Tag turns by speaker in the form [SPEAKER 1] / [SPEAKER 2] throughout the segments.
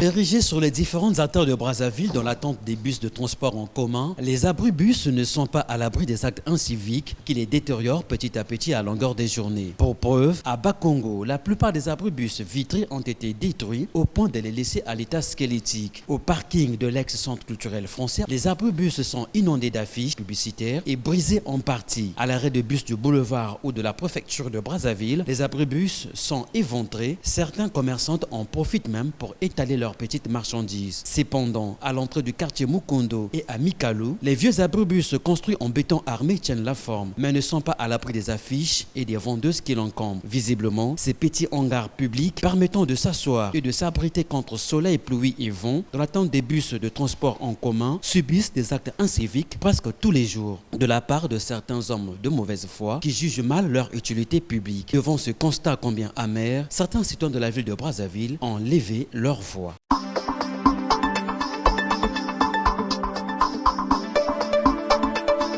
[SPEAKER 1] Érigés sur les différentes artères de Brazzaville dans l'attente des bus de transport en commun, les abribus ne sont pas à l'abri des actes inciviques qui les détériorent petit à petit à longueur des journées. Pour preuve, à Bakongo, la plupart des abribus vitrés ont été détruits au point de les laisser à l'état squelettique. Au parking de l'ex-centre culturel français, les abribus sont inondés d'affiches publicitaires et brisés en partie. À l'arrêt de bus du boulevard ou de la préfecture de Brazzaville, les abribus sont éventrés. Certains commerçants en profitent même pour étaler leurs petites marchandises. Cependant, à l'entrée du quartier Mukondo et à Mikalu, les vieux abribus construits en béton armé tiennent la forme, mais ne sont pas à l'abri des affiches et des vendeuses qui l'encombrent. Visiblement, ces petits hangars publics permettant de s'asseoir et de s'abriter contre soleil, pluie et vent, dans l'attente des bus de transport en commun, subissent des actes inciviques presque tous les jours, de la part de certains hommes de mauvaise foi qui jugent mal leur utilité publique. Devant ce constat combien amer, certains citoyens de la ville de Brazzaville ont levé leur voix.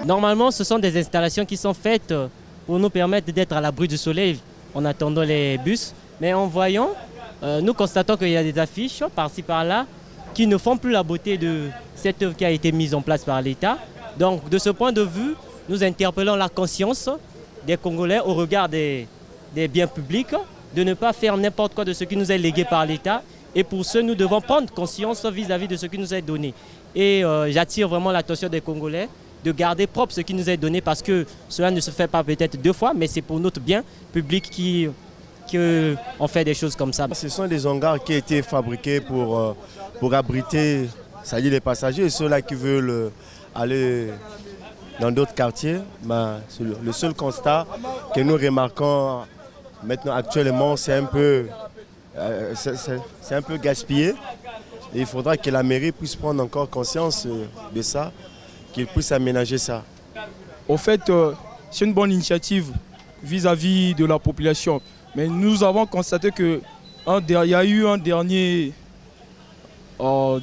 [SPEAKER 2] Normalement, ce sont des installations qui sont faites pour nous permettre d'être à l'abri du soleil en attendant les bus. Mais en voyant, nous constatons qu'il y a des affiches par-ci par-là qui ne font plus la beauté de cette œuvre qui a été mise en place par l'État. Donc de ce point de vue, nous interpellons la conscience des Congolais au regard des biens publics, de ne pas faire n'importe quoi de ce qui nous est légué par l'État. Et pour ce, nous devons prendre conscience vis-à-vis de ce qui nous est donné. Et j'attire vraiment l'attention des Congolais de garder propre ce qui nous est donné parce que cela ne se fait pas peut-être deux fois, mais c'est pour notre bien public qu'on fait des choses comme ça.
[SPEAKER 3] Ce sont des hangars qui ont été fabriqués pour abriter, c'est-à-dire les passagers et ceux-là qui veulent aller dans d'autres quartiers. Le seul constat que nous remarquons maintenant actuellement, c'est un peu gaspillé. Et il faudra que la mairie puisse prendre encore conscience de ça, qu'il puisse aménager ça.
[SPEAKER 4] Au fait, c'est une bonne initiative vis-à-vis de la population. Mais nous avons constaté qu'il y a eu un dernier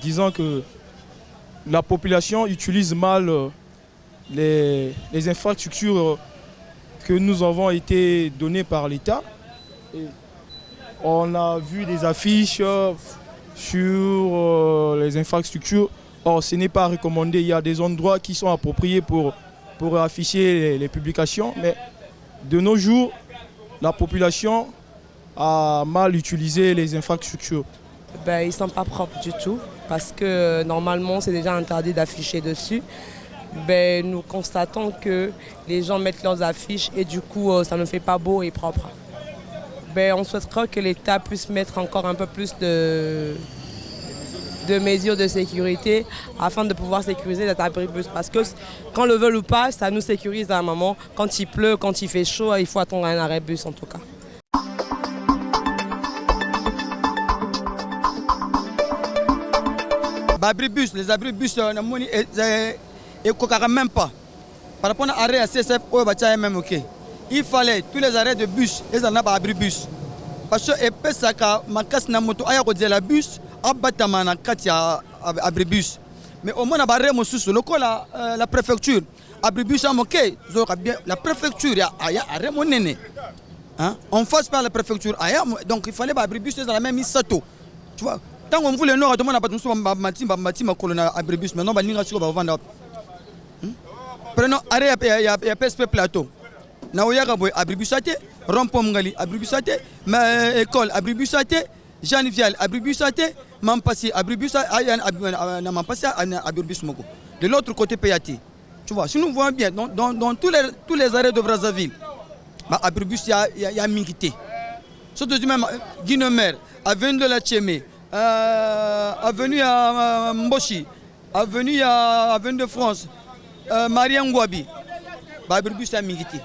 [SPEAKER 4] disant que la population utilise mal les infrastructures que nous avons été données par l'État. On a vu des affiches sur les infrastructures. Or, ce n'est pas recommandé. Il y a des endroits qui sont appropriés pour afficher les publications. Mais de nos jours, la population a mal utilisé les infrastructures.
[SPEAKER 5] Ils ne sont pas propres du tout parce que normalement, c'est déjà interdit d'afficher dessus. Nous constatons que les gens mettent leurs affiches et du coup, ça ne fait pas beau et propre. On souhaiterait que l'État puisse mettre encore un peu plus de mesures de sécurité afin de pouvoir sécuriser les abribus. Parce que quand le veut ou pas, ça nous sécurise à un moment. Quand il pleut, quand il fait chaud, il faut attendre un arrêt bus en tout cas.
[SPEAKER 6] Les abribus, ils ne même pas. Par rapport à l'arrêt à CSF, il fallait tous les arrêts de bus, ils en ont des abribus. Parce que la bus, abribus. Mais au moins, la préfecture, abribus, la préfecture, on fasse par la préfecture. Donc il fallait abribus dans la même isato. Tu vois, tant qu'on voulait nous, on a pas abribus, mais non, on va prenons arrêt à PSP Plateau. Naouyagaboy abribusate, Rompomgali abribusate, école abribusate, Jeanne Vial abribusate, Mampassi abribusate, Mampassi abribus moko. De l'autre côté Payati. Tu vois, si nous voyons bien, dans tous les arrêts de Brazzaville, abribus il y a mingité. Surtout même Guinemer, avenue de la Tchémé, avenue à Mboshi, avenue de France, Marie Ngwabi, abribus a mingité.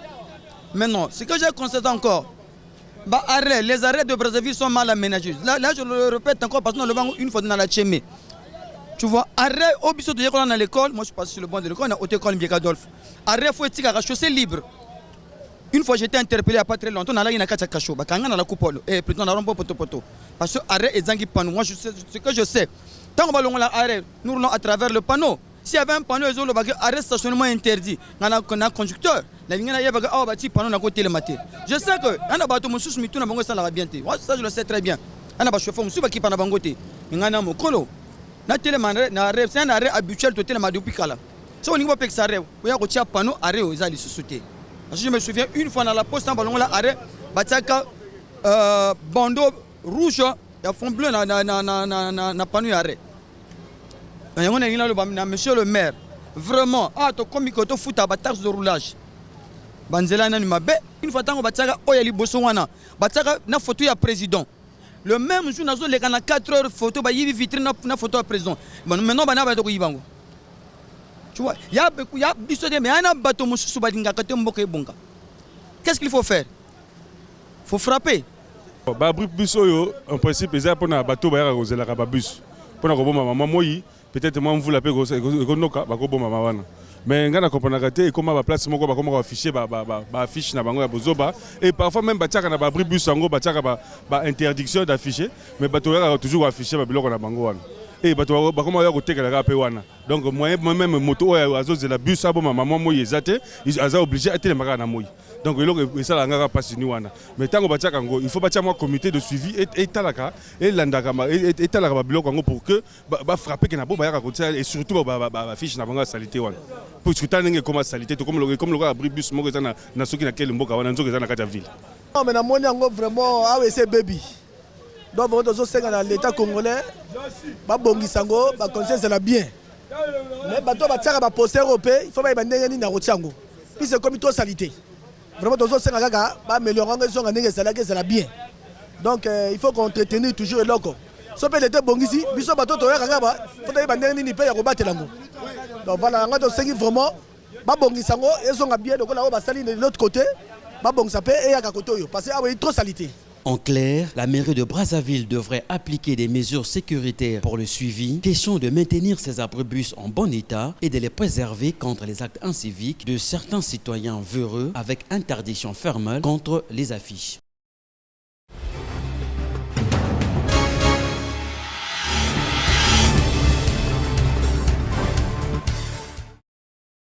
[SPEAKER 6] Maintenant, ce que j'ai constaté encore, les arrêts de Brazzaville sont mal aménagés. Là, je le répète encore parce que nous le voyons une fois dans la Tchémé. Tu vois, arrêt au biseau de l'école dans l'école, moi je suis passé sur le banc de l'école, on a haute école Mbiekadolf. Arrêt faut être à chaussée libre. Une fois j'étais interpellé il n'y a pas très longtemps, on a là une kacha kacho, bakanga na la coupole, et plutôt on a rompo poto. Parce que arrêt est zangi panou. Moi je sais ce que je sais. Tant qu'on va l'on arrêt, nous roulons à travers le panneau. S'il y avait un panneau, ils ont le arrêt stationnement interdit. On a un conducteur. Je sais que ça je le sais très bien. ngana mokolo na telema na rêve c'est un arrêt habituel to telema depuis kala so on va ça rêve oya ko tia panneau arrêt aux ali société parce que je me souviens une fois dans la poste en ballon là arrêt bataka bandeau rouge ya fond bleu na panneau arrêt on a le monsieur le maire vraiment to comme ko foot à taxe de roulage banzela nani mabe une fois tango bataka oya liboso wana bataka na photo ya président. Le même jour, nous avons 4 heures de photo, il y a une vitrine na photo à président. Maintenant, on a tu vois, il y a des choses, mais il y a un bateau qu'est-ce qu'il faut faire? Il faut frapper.
[SPEAKER 7] Bus, en principe, c'est pour un bateau, bus. Pour un maman, peut-être moi, vous l'appelez, mais ngana comprendre que comment ba place moko ba comment afficher ba affiche na bango ya bozoba et parfois même ba tiaka na ba bus yango ba tiaka ba interdiction d'afficher mais ba to toujours afficher ba biloko na bango wana et ba to ba comment ya ko tekela pe wana donc moi même moto azo de la bus abo maman moyi ezate ils aza obligé à tele maka na moyi donc il ça la ngaka passe ni wana mais tango ba tiaka ngo il faut ba tiaka un comité de suivi et talaka et landaka et talaka ba biloko ngo pour que ba frapper que na bo ba ya ko et surtout ba affiche na bango ya salité wana pour que tu aies comme salité comme le abribus moko na soki na quel mboka wana nzoka na kati ya ville.
[SPEAKER 8] Non mais na moni yango vraiment ah c'est baby. Donc vraiment dozo senga na l'état congolais ba bongisa ngo ba conscience la bien. Mais bato ba tsaka ba poster européen, il faut ba ndenge ni na rotiango. Puis c'est comme to salité. Vraiment dozo senga kaka ba améliorer ngo zonga ndenge ça la bien. Donc il faut qu'on entretenir toujours le loco. So peut l'état bongisi, biso bato to ya kaka ba, faut ba ndenge ni pe ya ko batela ngo. Donc voilà, on a vraiment babongisango ezonga bien donc là on va salir de l'autre côté babongisa pe et à côté parce que ah oui trop salité.
[SPEAKER 1] En clair, la mairie de Brazzaville devrait appliquer des mesures sécuritaires pour le suivi, question de maintenir ces abribus en bon état et de les préserver contre les actes inciviques de certains citoyens véreux avec interdiction ferme contre les affiches.